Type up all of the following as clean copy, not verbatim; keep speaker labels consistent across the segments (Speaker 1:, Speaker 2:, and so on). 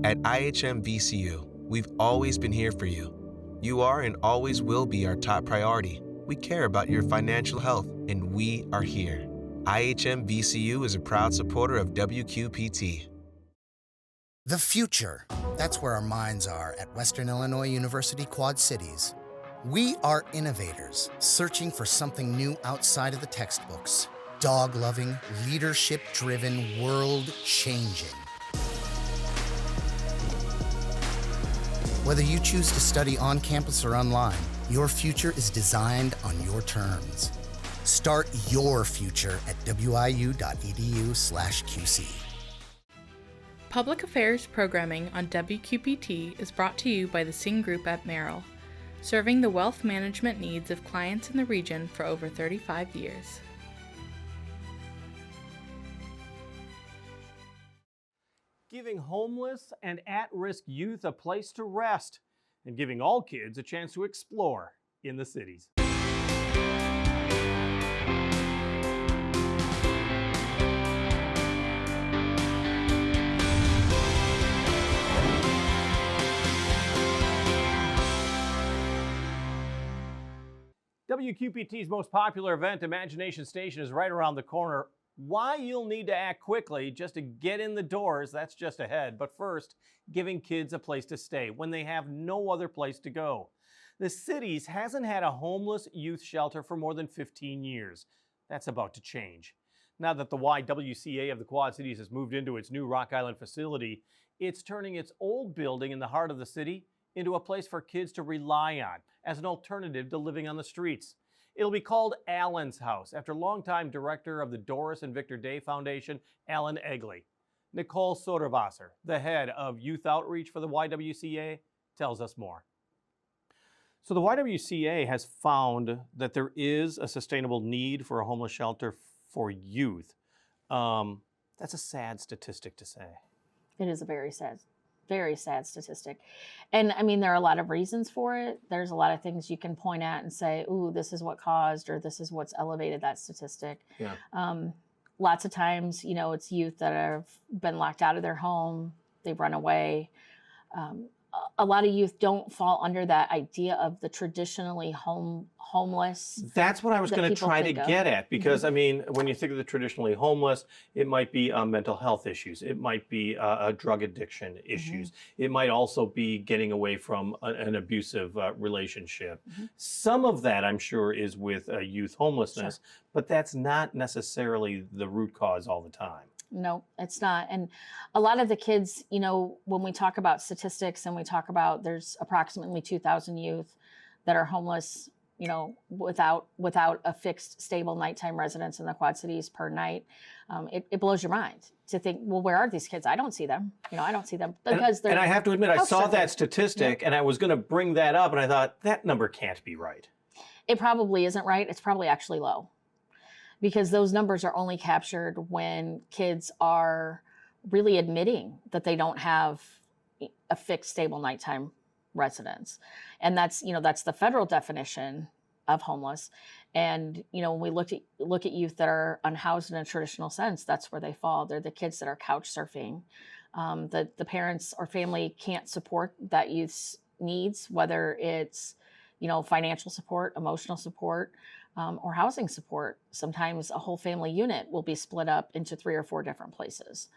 Speaker 1: At IHM VCU, we've always been here for you. You are and always will be our top priority. We care about your financial health, and we are here. IHM VCU is a proud supporter of WQPT.
Speaker 2: The future. That's where our minds are at Western Illinois University Quad Cities. We are innovators, searching for something new outside of the textbooks. Dog-loving, leadership-driven, world-changing. Whether you choose to study on campus or online, your future is designed on your terms. Start your future at wiu.edu/QC.
Speaker 3: Public Affairs programming on WQPT is brought to you by the Sing Group at Merrill, serving the wealth management needs of clients in the region for over 35 years.
Speaker 4: Giving homeless and at-risk youth a place to rest, and giving all kids a chance to explore in the cities. WQPT's most popular event, Imagination Station, is right around the corner. Why you'll need to act quickly just to get in the doors, that's just ahead. But first, giving kids a place to stay when they have no other place to go. The Cities hasn't had a homeless youth shelter for more than 15 years. That's about to change. Now that the YWCA of the Quad Cities has moved into its new Rock Island facility, it's turning its old building in the heart of the city into a place for kids to rely on as an alternative to living on the streets. It'll be called Allen's House, after longtime director of the Doris and Victor Day Foundation, Alan Egley. Nicole Soderwasser, the head of youth outreach for the YWCA, tells us more. So the YWCA has found that there is a sustainable need for a homeless shelter for youth. That's a sad statistic to say.
Speaker 5: It is a very sad statistic. And I mean, there are a lot of reasons for it. There's a lot of things you can point at and say, ooh, this is what caused, or this is what's elevated that statistic.
Speaker 4: Yeah.
Speaker 5: Lots of times, you know, it's youth that have been locked out of their home, they've run away. A lot of youth don't fall under that idea of the traditionally homeless.
Speaker 4: That's what I was
Speaker 5: that
Speaker 4: going to
Speaker 5: people
Speaker 4: try to
Speaker 5: think of.
Speaker 4: get at, because I mean, when you think of the traditionally homeless, it might be mental health issues, it might be drug addiction issues, it might also be getting away from an abusive relationship. Some of that, I'm sure, is with youth homelessness, but that's not necessarily the root cause all the time.
Speaker 5: No, it's not. And a lot of the kids, you know, when we talk about statistics and we talk about there's approximately 2,000 youth that are homeless, you know, without a fixed, stable nighttime residence in the Quad Cities per night, it blows your mind to think, well, where are these kids? I don't see them. You know, I don't see them because they're.
Speaker 4: And I have to admit, I saw that
Speaker 5: surfing.
Speaker 4: statistic and I was going to bring that up, and I thought that number can't be right.
Speaker 5: It probably isn't right. It's probably actually low, because those numbers are only captured when kids are really admitting that they don't have a fixed, stable nighttime residence. And that's, you know, that's the federal definition of homeless. And, you know, when we look at youth that are unhoused in a traditional sense, that's where they fall. They're the kids that are couch surfing. The parents or family can't support that youth's needs, whether it's, you know, financial support, emotional support, or housing support. Sometimes a whole family unit will be split up into 3 or 4 different places,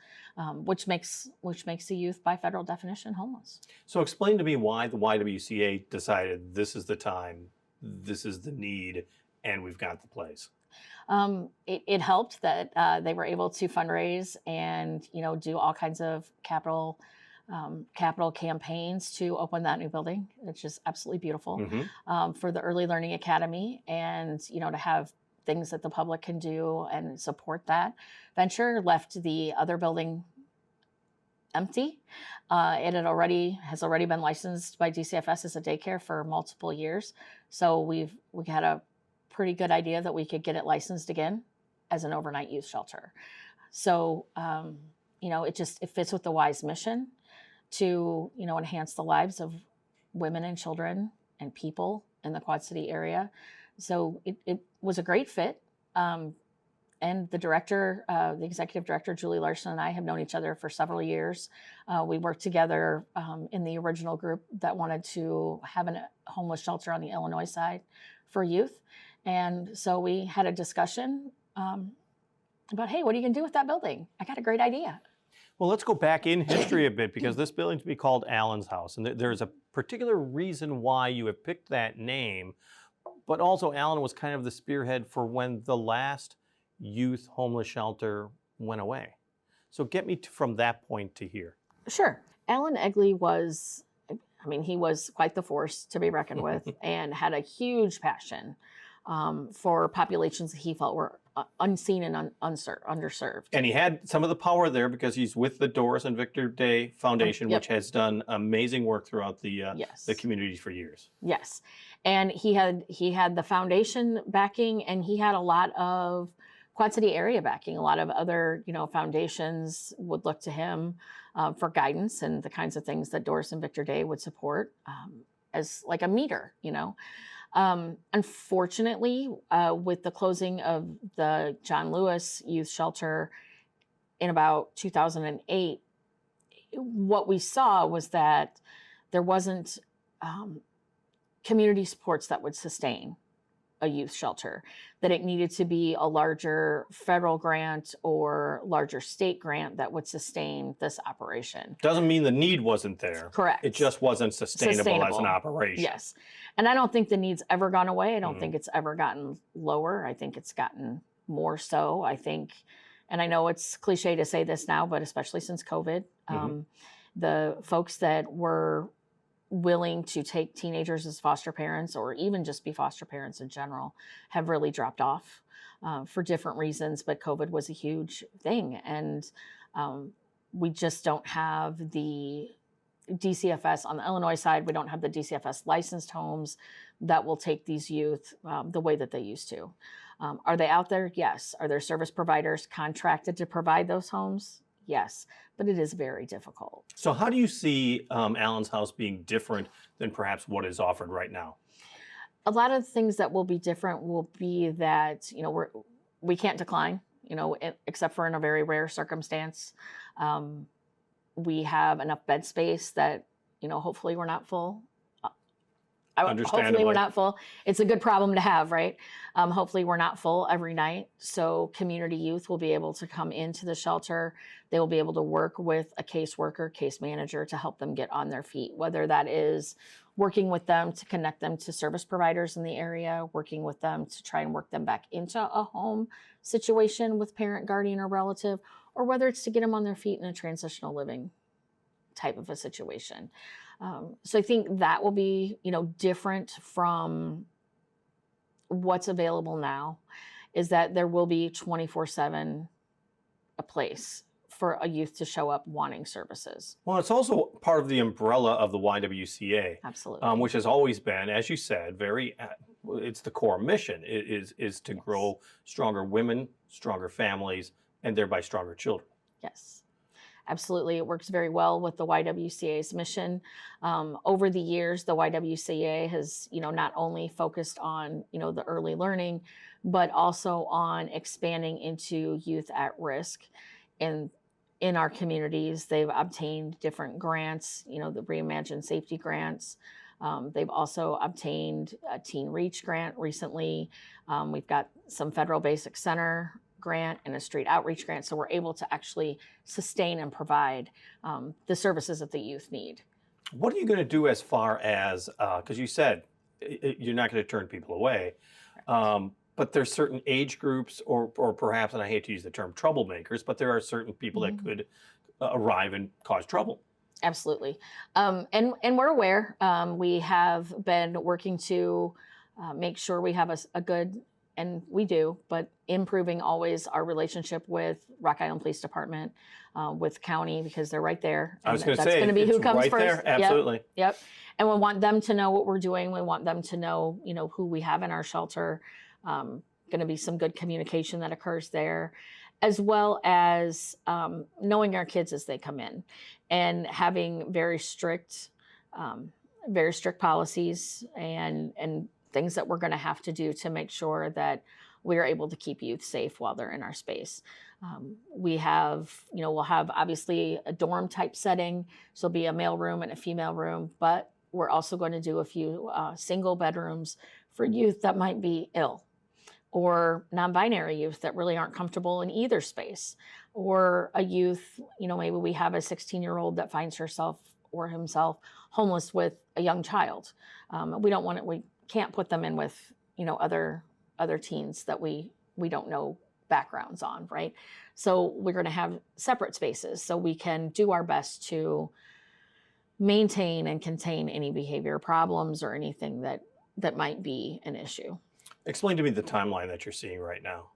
Speaker 5: which makes the youth by federal definition homeless.
Speaker 4: So explain to me why the YWCA decided this is the time, this is the need, and we've got the place.
Speaker 5: It helped that they were able to fundraise and, you know, do all kinds of capital campaigns to open that new building, which is absolutely beautiful, for the Early Learning Academy, and, you know, to have things that the public can do and support that venture. Left the other building empty. It has already been licensed by DCFS as a daycare for multiple years. So we had a pretty good idea that we could get it licensed again as an overnight youth shelter. So, you know, it fits with the WISE mission to, you know, enhance the lives of women and children and people in the Quad City area. So it was a great fit. And And the director, the executive director, Julie Larson, and I have known each other for several years. We worked together in the original group that wanted to have a homeless shelter on the Illinois side for youth. And so we had a discussion about, hey, what are you going to do with that building? I got a great idea.
Speaker 4: Well, let's go back in history a bit, because this building to be called Allen's House, and there's a particular reason why you have picked that name, but also Allen was kind of the spearhead for when the last youth homeless shelter went away. So get me from that point to here.
Speaker 5: Sure. Allen Egley was, he was quite the force to be reckoned with and had a huge passion for populations that he felt were unseen and underserved.
Speaker 4: And he had some of the power there because he's with the Doris and Victor Day Foundation,
Speaker 5: Yep.
Speaker 4: which has done amazing work throughout the
Speaker 5: Yes.
Speaker 4: community for years.
Speaker 5: Yes. And he had the foundation backing, and he had a lot of Quad City area backing. A lot of other, foundations would look to him for guidance and the kinds of things that Doris and Victor Day would support as like a meter, Unfortunately, with the closing of the John Lewis Youth Shelter in about 2008, what we saw was that there wasn't community supports that would sustain a youth shelter, that it needed to be a larger federal grant or larger state grant that would sustain this operation.
Speaker 4: Doesn't mean the need wasn't there.
Speaker 5: Correct.
Speaker 4: It just wasn't sustainable as an operation.
Speaker 5: Yes. And I don't think the need's ever gone away. I don't think it's ever gotten lower. I think it's gotten more so. I think, and I know it's cliche to say this now, but especially since COVID, the folks that were willing to take teenagers as foster parents, or even just be foster parents in general, have really dropped off for different reasons. But COVID was a huge thing. And we just don't have the DCFS on the Illinois side. We don't have the DCFS licensed homes that will take these youth the way that they used to. Are they out there? Yes. Are there service providers contracted to provide those homes? Yes, but it is very difficult.
Speaker 4: So how do you see Allen's House being different than perhaps what is offered right now?
Speaker 5: A lot of things that will be different will be that, we can't decline, except for in a very rare circumstance. We have enough bed space that, hopefully we're not full. Hopefully we're not full. It's a good problem to have, right? Hopefully we're not full every night. So community youth will be able to come into the shelter. They will be able to work with a caseworker, case manager to help them get on their feet, whether that is working with them to connect them to service providers in the area, working with them to try and work them back into a home situation with parent, guardian, or relative, or whether it's to get them on their feet in a transitional living type of a situation. So I think that will be, different from what's available now, is that there will be 24/7 a place for a youth to show up wanting services.
Speaker 4: Well, it's also part of the umbrella of the YWCA,
Speaker 5: Absolutely.
Speaker 4: which has always been, as you said, it's the core mission is to grow stronger women, stronger families, and thereby stronger children.
Speaker 5: Yes. Absolutely. It works very well with the YWCA's mission. Over the years, the YWCA has, not only focused on, the early learning, but also on expanding into youth at risk. And in our communities, they've obtained different grants, the Reimagined Safety grants. They've also obtained a Teen Reach grant recently. We've got some Federal Basic Center grant and a street outreach grant, so we're able to actually sustain and provide the services that the youth need.
Speaker 4: What are you going to do as far as, because you said you're not going to turn people away, but there's certain age groups or perhaps, and I hate to use the term troublemakers, but there are certain people that could arrive and cause trouble.
Speaker 5: Absolutely. And we're aware. We have been working to make sure we have a good, and we do, but improving always our relationship with Rock Island Police Department, with county, because they're right there.
Speaker 4: I was going to say,
Speaker 5: that's going to be who comes
Speaker 4: right
Speaker 5: first.
Speaker 4: there. Absolutely.
Speaker 5: Yep. And we want them to know what we're doing. We want them to know, who we have in our shelter. Going to be some good communication that occurs there, as well as knowing our kids as they come in and having very strict policies and things that we're going to have to do to make sure that we are able to keep youth safe while they're in our space. We have, we'll have obviously a dorm type setting. So it'll be a male room and a female room, but we're also going to do a few single bedrooms for youth that might be ill, or non-binary youth that really aren't comfortable in either space, or a youth, maybe we have a 16-year-old that finds herself or himself homeless with a young child. We can't put them in with, other teens that we don't know backgrounds on, right? So we're going to have separate spaces so we can do our best to maintain and contain any behavior problems or anything that might be an issue.
Speaker 4: Explain to me the timeline that you're seeing right now.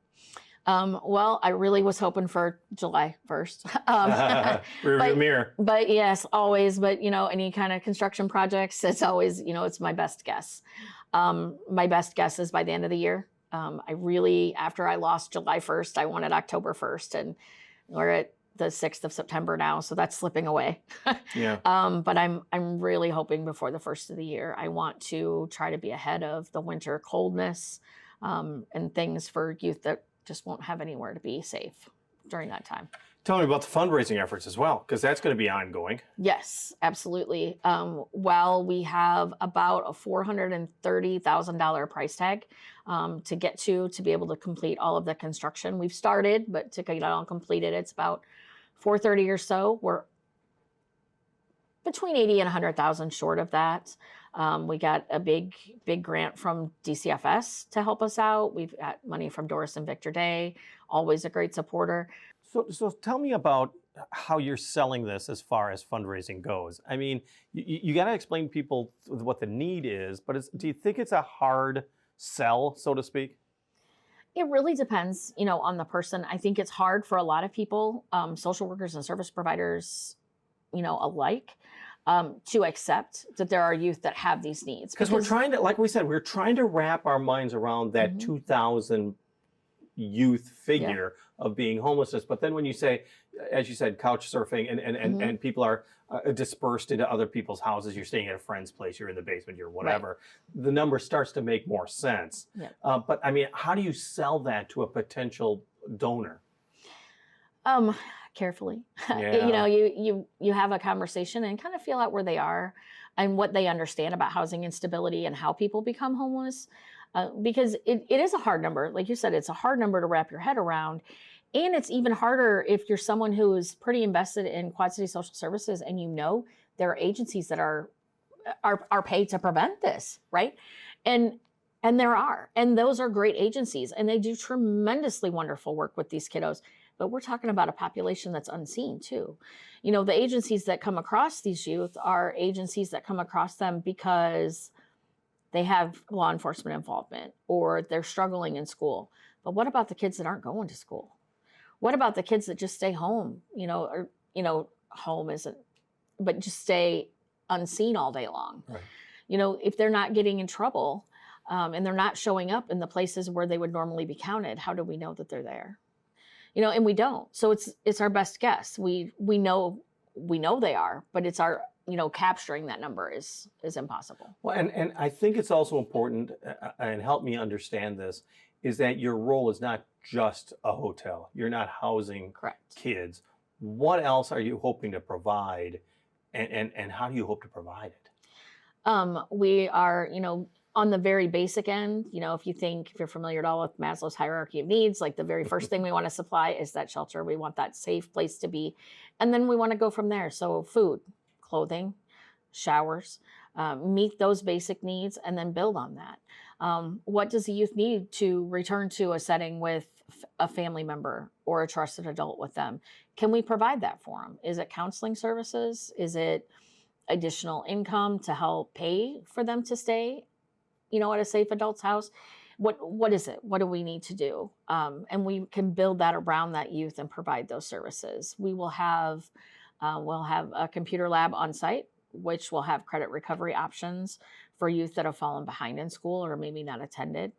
Speaker 5: Well, I really was hoping for July 1st.
Speaker 4: Rearview mirror.
Speaker 5: But yes, always. But, any kind of construction projects, it's always, it's my best guess. My best guess is by the end of the year. After I lost July 1st, I wanted October 1st, and we're at the 6th of September now, so that's slipping away.
Speaker 4: Yeah.
Speaker 5: But I'm really hoping before the first of the year. I want to try to be ahead of the winter coldness, and things for youth that just won't have anywhere to be safe during that time.
Speaker 4: Tell me about the fundraising efforts as well, because that's going to be ongoing.
Speaker 5: Yes, absolutely. Well, we have about a $430,000 price tag to get to be able to complete all of the construction. We've started, but to get it all completed, it's about $430,000 or so. We're between 80 and 100,000 short of that. We got a big grant from DCFS to help us out. We've got money from Doris and Victor Day, always a great supporter.
Speaker 4: So tell me about how you're selling this as far as fundraising goes. I mean, you got to explain to people what the need is, but do you think it's a hard sell, so to speak?
Speaker 5: It really depends, on the person. I think it's hard for a lot of people, social workers and service providers, alike, to accept that there are youth that have these needs.
Speaker 4: Because we're trying to, like we said, we're trying to wrap our minds around that 2,000 youth figure of being homelessness. But then when you say, as you said, couch surfing and people are dispersed into other people's houses, you're staying at a friend's place, you're in the basement, you're whatever, the number starts to make more sense.
Speaker 5: Yep.
Speaker 4: But I mean, how do you sell that to a potential donor?
Speaker 5: Carefully.
Speaker 4: Yeah.
Speaker 5: You have a conversation and kind of feel out where they are and what they understand about housing instability and how people become homeless. Because it is a hard number. Like you said, it's a hard number to wrap your head around. And it's even harder if you're someone who is pretty invested in Quad City Social Services and there are agencies that are paid to prevent this, right? And there are. And those are great agencies. And they do tremendously wonderful work with these kiddos. But we're talking about a population that's unseen too. The agencies that come across these youth are agencies that come across them because they have law enforcement involvement or they're struggling in school. But what about the kids that aren't going to school? What about the kids that just stay home, home isn't, but just stay unseen all day long?
Speaker 4: Right.
Speaker 5: If they're not getting in trouble and they're not showing up in the places where they would normally be counted, how do we know that they're there? And we don't. So it's our best guess. We know they are, but it's our, capturing that number is impossible.
Speaker 4: Well, and I think it's also important, and help me understand this, is that your role is not just a hotel. You're not housing
Speaker 5: Correct.
Speaker 4: Kids. What else are you hoping to provide, and how do you hope to provide it?
Speaker 5: We are, on the very basic end, if you're familiar at all with Maslow's hierarchy of needs, like the very first thing we want to supply is that shelter. We want that safe place to be. And then we want to go from there. So food, clothing, showers, meet those basic needs and then build on that. What does the youth need to return to a setting with a family member or a trusted adult with them? Can we provide that for them? Is it counseling services? Is it additional income to help pay for them to stay, at a safe adult's house? What is it? What do we need to do? And we can build that around that youth and provide those services. We'll have a computer lab on site, which will have credit recovery options for youth that have fallen behind in school or maybe not attended.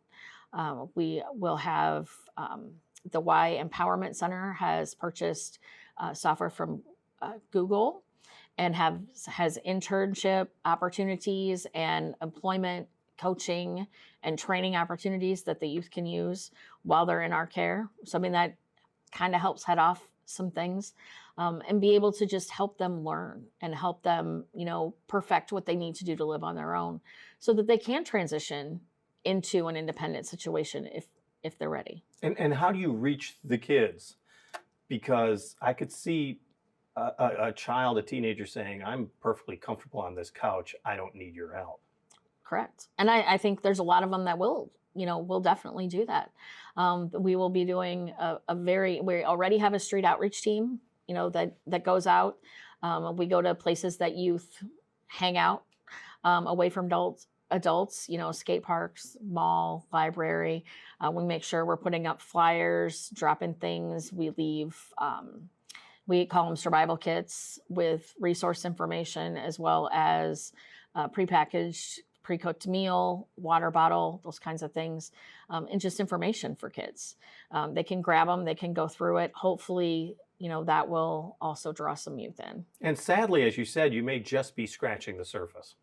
Speaker 5: We will have the Y Empowerment Center has purchased software from Google and has internship opportunities and employment coaching and training opportunities that the youth can use while they're in our care. Something that kind of helps head off some things, and be able to just help them learn and help them, perfect what they need to do to live on their own so that they can transition into an independent situation if they're ready.
Speaker 4: And how do you reach the kids? Because I could see a child, a teenager saying, I'm perfectly comfortable on this couch. I don't need your help.
Speaker 5: Correct. And I think there's a lot of them that will definitely do that. We will be doing we already have a street outreach team, that goes out. We go to places that youth hang out, away from adults, skate parks, mall, library. We make sure we're putting up flyers, dropping things. We leave, we call them survival kits with resource information, as well as prepackaged, pre-cooked meal, water bottle, those kinds of things, and just information for kids. They can grab them, they can go through it. Hopefully, that will also draw some youth in.
Speaker 4: And sadly, as you said, you may just be scratching the surface.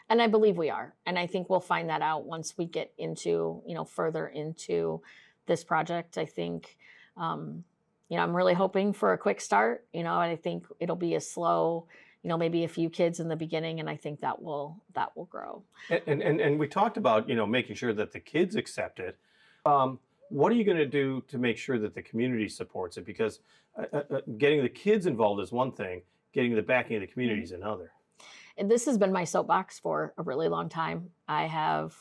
Speaker 5: And I believe we are. And I think we'll find that out once we get into, further into this project. I think, I'm really hoping for a quick start, and I think it'll be a slow, maybe a few kids in the beginning, and I think that will grow.
Speaker 4: And we talked about, making sure that the kids accept it. What are you going to do to make sure that the community supports it? Because getting the kids involved is one thing, getting the backing of the community is another.
Speaker 5: And this has been my soapbox for a really long time. I have,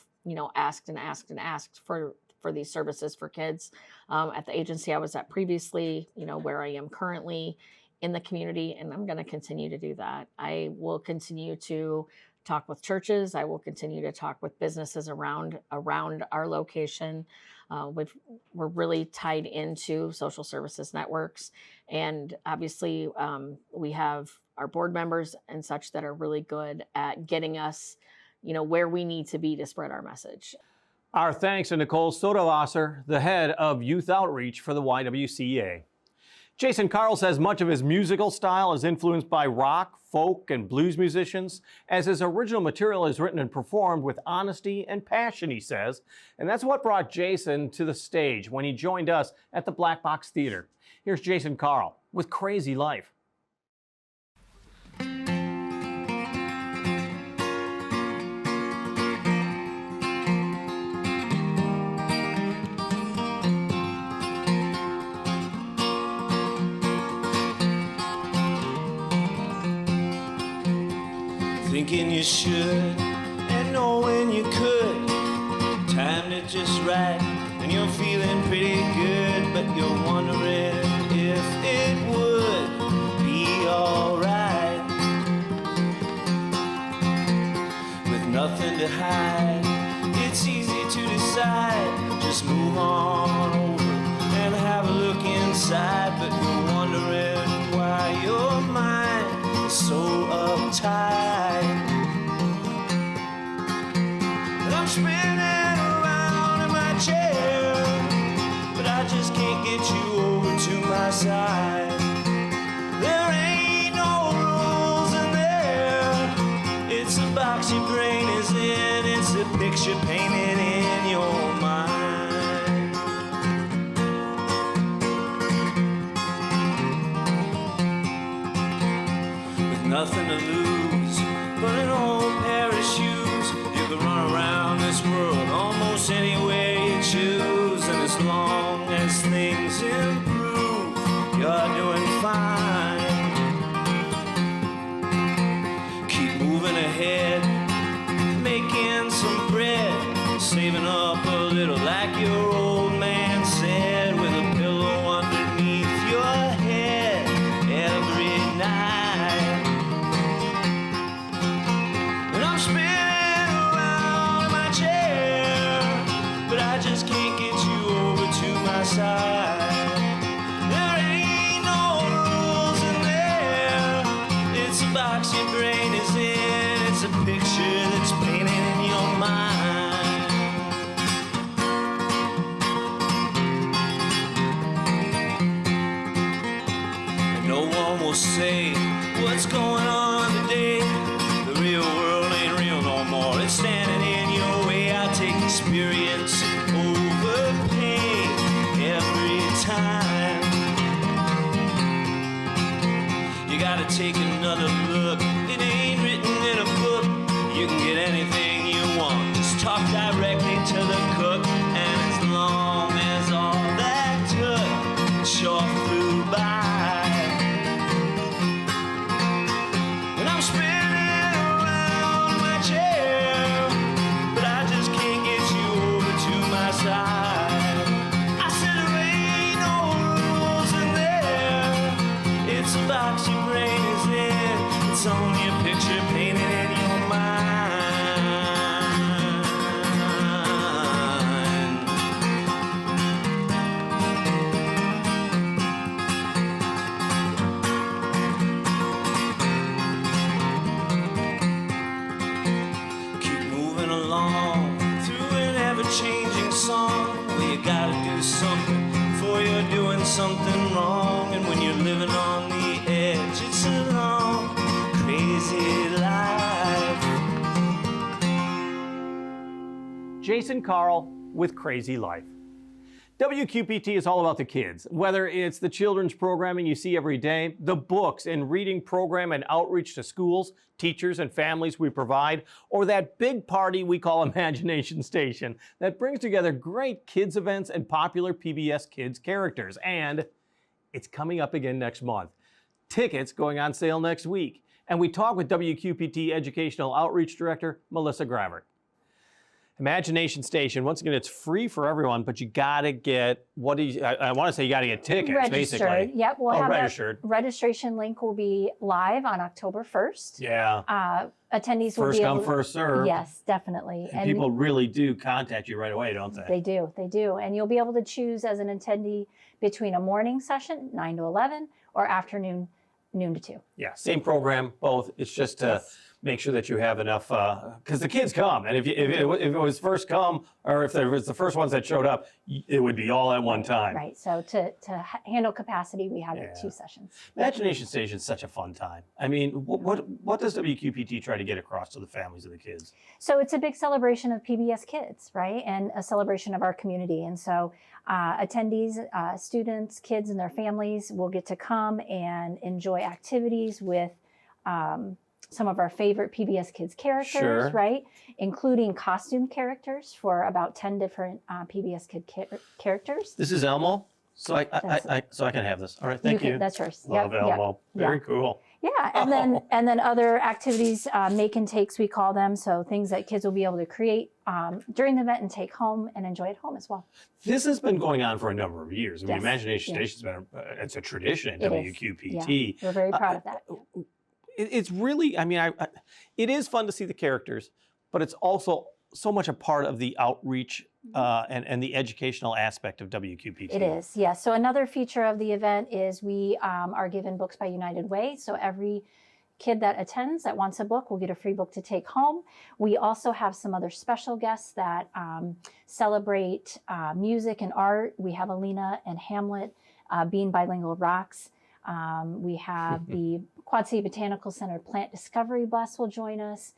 Speaker 5: asked and asked and asked for these services for kids at the agency I was at previously, where I am currently in the community, and I'm going to continue to do that. I will continue to talk with churches. I will continue to talk with businesses around our location. We're really tied into social services networks, and obviously we have our board members and such that are really good at getting us, where we need to be to spread our message.
Speaker 4: Our thanks to Nicole Soderwasser, the head of Youth Outreach for the YWCA. Jason Carl says much of his musical style is influenced by rock, folk, and blues musicians, as his original material is written and performed with honesty and passion, he says. And that's what brought Jason to the stage when he joined us at the Black Box Theater. Here's Jason Carl with Crazy Life.
Speaker 6: Thinking you should and knowing you could, timed it just right and you're feeling pretty good, but you're wondering if it would be alright. With nothing to hide, it's easy to decide, just move on over and have a look inside, but you're wondering why your mind is so uptight. I'm spinning around in my chair, but I just can't get you over to my side. There ain't no rules in there. It's a box your brain is in. It's a picture painted in your mind. With nothing to lose but an old pair of shoes, you can run around this world almost any way you choose, and as long as things improve, you're doing fine. Keep moving ahead, making some bread, saving up a little like your old man said, with a pillow underneath your head every night. And I'm spinning around in my chair, but I just can't get you over to my side. There ain't no rules in there. It's a box your brain is in. It's a picture that's painted in your mind. And no one will say what's going on today. The real world ain't real no more. It's standing in your way. take another look. It ain't written in a book. You can get anything you want. Just talk directly to the cook. And as long as all that took sure flew by. And I'm spinning around my chair, but I just can't get you over to my side. I said there ain't no rules in there. It's a box your brain is in. It's only a picture painted in your mind. Keep moving along through an ever-changing song. Well, you gotta do something before you're doing something wrong. And when you're living on the edge, it's a long, crazy life.
Speaker 4: Jason Carl with Crazy Life. WQPT is all about the kids, whether it's the children's programming you see every day, the books and reading program and outreach to schools, teachers, and families we provide, or that big party we call Imagination Station that brings together great kids events and popular PBS Kids characters. And it's coming up again next month. Tickets going on sale next week. And we talk with WQPT Educational Outreach Director Melissa Gravert. Imagination Station, once again, it's free for everyone, but you gotta get, I want to say you gotta get tickets,
Speaker 7: Registered.
Speaker 4: basically.
Speaker 7: Yep, we'll have
Speaker 4: registered.
Speaker 7: a registration link will be live on October 1st.
Speaker 4: Yeah.
Speaker 7: Attendees will
Speaker 4: First
Speaker 7: be
Speaker 4: come,
Speaker 7: able
Speaker 4: first serve.
Speaker 7: Yes, definitely.
Speaker 4: And people really do contact you right away, don't they?
Speaker 7: They do. And you'll be able to choose as an attendee between a morning session, 9 to 11, or afternoon, noon to 2.
Speaker 4: Yeah, same program, both. It's just to make sure that you have enough, because the kids come, and if it was first come, or if it was the first ones that showed up, it would be all at one time.
Speaker 7: Right. So to handle capacity, we have 2 sessions.
Speaker 4: Imagination Station is such a fun time. I mean, what does WQPT try to get across to the families of the kids?
Speaker 7: So it's a big celebration of PBS Kids, right? And a celebration of our community. And so attendees, students, kids, and their families will get to come and enjoy activities with some of our favorite PBS Kids characters, right? Including costume characters for about 10 different PBS Kid characters.
Speaker 4: This is Elmo, so I can have this. All right, thank you.
Speaker 7: That's yours.
Speaker 4: Love Elmo. Very cool.
Speaker 7: Yeah, and then other activities, make and takes we call them, so things that kids will be able to create during the event and take home and enjoy at home as well.
Speaker 4: This has been going on for a number of years. I mean,
Speaker 7: Yes.
Speaker 4: Imagination Station's been it's a tradition at
Speaker 7: It is.
Speaker 4: WQPT.
Speaker 7: Yeah, we're very proud of that.
Speaker 4: It's really, I mean, it is fun to see the characters, but it's also so much a part of the outreach and the educational aspect of WQPT.
Speaker 7: It is, yes. So another feature of the event is we are given books by United Way. So every kid that attends that wants a book will get a free book to take home. We also have some other special guests that celebrate music and art. We have Alina and Hamlet, Being Bilingual Rocks. We have the Quad City Botanical Center Plant Discovery Bus will join us.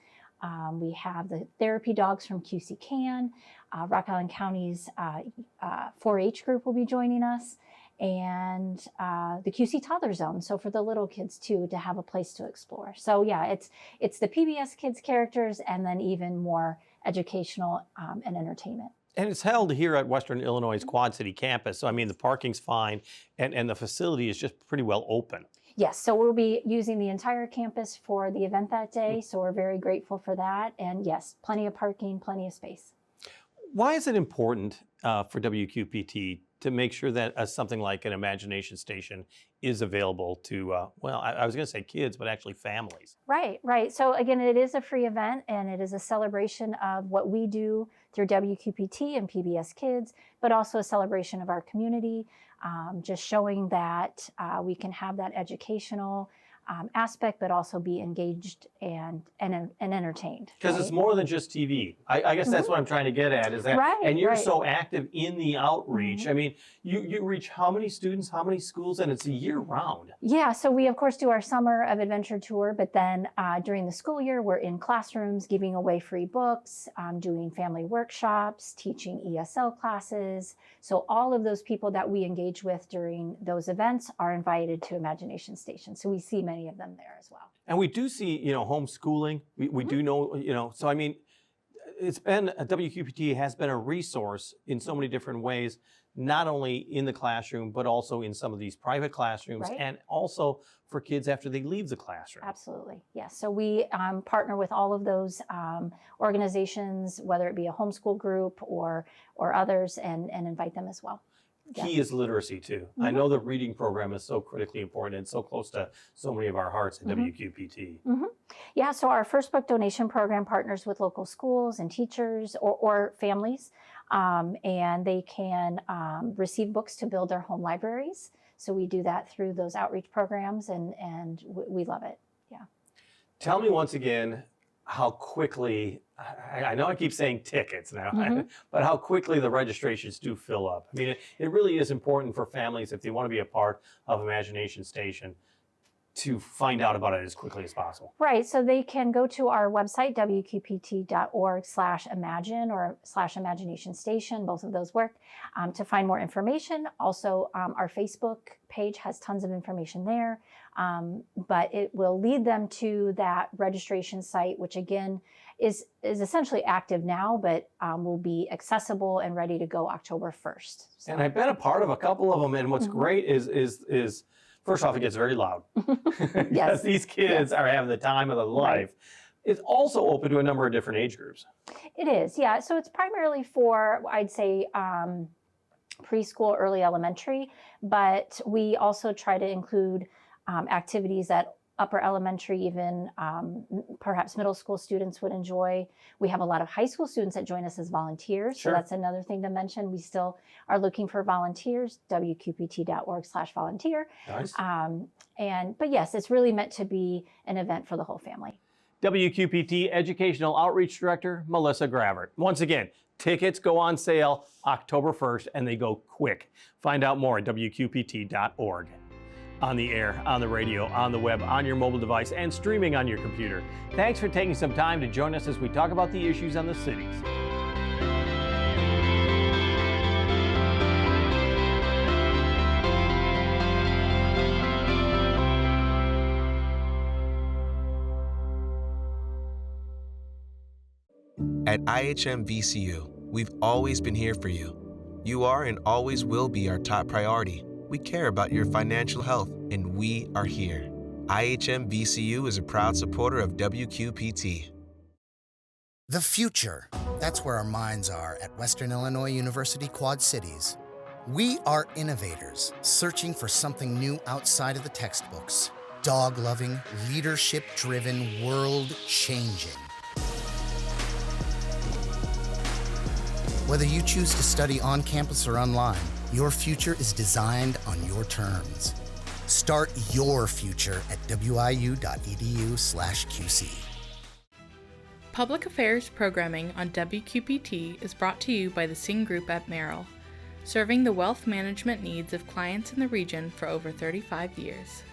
Speaker 7: We have the therapy dogs from QC Can. Rock Island County's 4-H group will be joining us. And the QC Toddler Zone, so for the little kids too, to have a place to explore. So yeah, it's the PBS Kids characters and then even more educational and entertainment.
Speaker 4: And it's held here at Western Illinois' Quad City campus. So, I mean, the parking's fine and the facility is just pretty well open.
Speaker 7: Yes, so we'll be using the entire campus for the event that day. So we're very grateful for that. And yes, plenty of parking, plenty of space.
Speaker 4: Why is it important for WQPT to make sure that something like an Imagination Station is available to, I was going to say kids, but actually families?
Speaker 7: Right. So again, it is a free event and it is a celebration of what we do through WQPT and PBS Kids, but also a celebration of our community, just showing that we can have that educational aspect, but also be engaged and entertained.
Speaker 4: Because it's more than just TV. I guess that's what I'm trying to get at is that, and you're so active in the outreach. I mean, you reach how many students, how many schools, and it's a year round.
Speaker 7: Yeah, so we of course do our Summer of Adventure tour, but then during the school year, we're in classrooms giving away free books, doing family workshops, teaching ESL classes. So all of those people that we engage with during those events are invited to Imagination Station. So we see many many of them there as well.
Speaker 4: And we do see, homeschooling. We do know, so I mean, WQPT has been a resource in so many different ways, not only in the classroom, but also in some of these private classrooms,
Speaker 7: Right.
Speaker 4: and also for kids after they leave the classroom.
Speaker 7: Absolutely, yes. So we partner with all of those organizations, whether it be a homeschool group or others, and invite them as well.
Speaker 4: Key is literacy too. I know the reading program is so critically important and so close to so many of our hearts at WQPT.
Speaker 7: Yeah, so our first book donation program partners with local schools and teachers or families, and they can receive books to build their home libraries. So we do that through those outreach programs, and we love it. Yeah.
Speaker 4: Tell me once again how quickly, I know I keep saying tickets now, but how quickly the registrations do fill up. I mean, it really is important for families, if they want to be a part of Imagination Station, to find out about it as quickly as possible.
Speaker 7: Right, so they can go to our website, wqpt.org/imagine or /imagination station, both of those work, to find more information. Also, our Facebook page has tons of information there, but it will lead them to that registration site, which again is essentially active now, but will be accessible and ready to go October 1st. So,
Speaker 4: And I've been a part of a couple of them, and what's great is first off, it gets very loud. Because
Speaker 7: Yes.
Speaker 4: these kids are having the time of their life. It's also open to a number of different age groups.
Speaker 7: it is, yeah. So it's primarily for, I'd say, preschool, early elementary, but we also try to include activities that upper elementary, even perhaps middle school students would enjoy. We have a lot of high school students that join us as volunteers.
Speaker 4: Sure.
Speaker 7: So that's another thing to mention. We still are looking for volunteers, wqpt.org/volunteer.
Speaker 4: Nice.
Speaker 7: But yes, it's really meant to be an event for the whole family.
Speaker 4: WQPT Educational Outreach Director, Melissa Gravert. Once again, tickets go on sale October 1st, and they go quick. Find out more at wqpt.org. On the air, on the radio, on the web, on your mobile device, and streaming on your computer. Thanks for taking some time to join us as we talk about the issues on the cities.
Speaker 1: At IHM VCU, we've always been here for you. You are and always will be our top priority. We care about your financial health, and we are here. IHM VCU is a proud supporter of WQPT.
Speaker 2: The future. That's where our minds are at Western Illinois University Quad Cities. We are innovators, searching for something new outside of the textbooks. Dog-loving, leadership-driven, world-changing. Whether you choose to study on campus or online, your future is designed on your terms. Start your future at wiu.edu/QC.
Speaker 3: Public Affairs programming on WQPT is brought to you by the Sing Group at Merrill, serving the wealth management needs of clients in the region for over 35 years.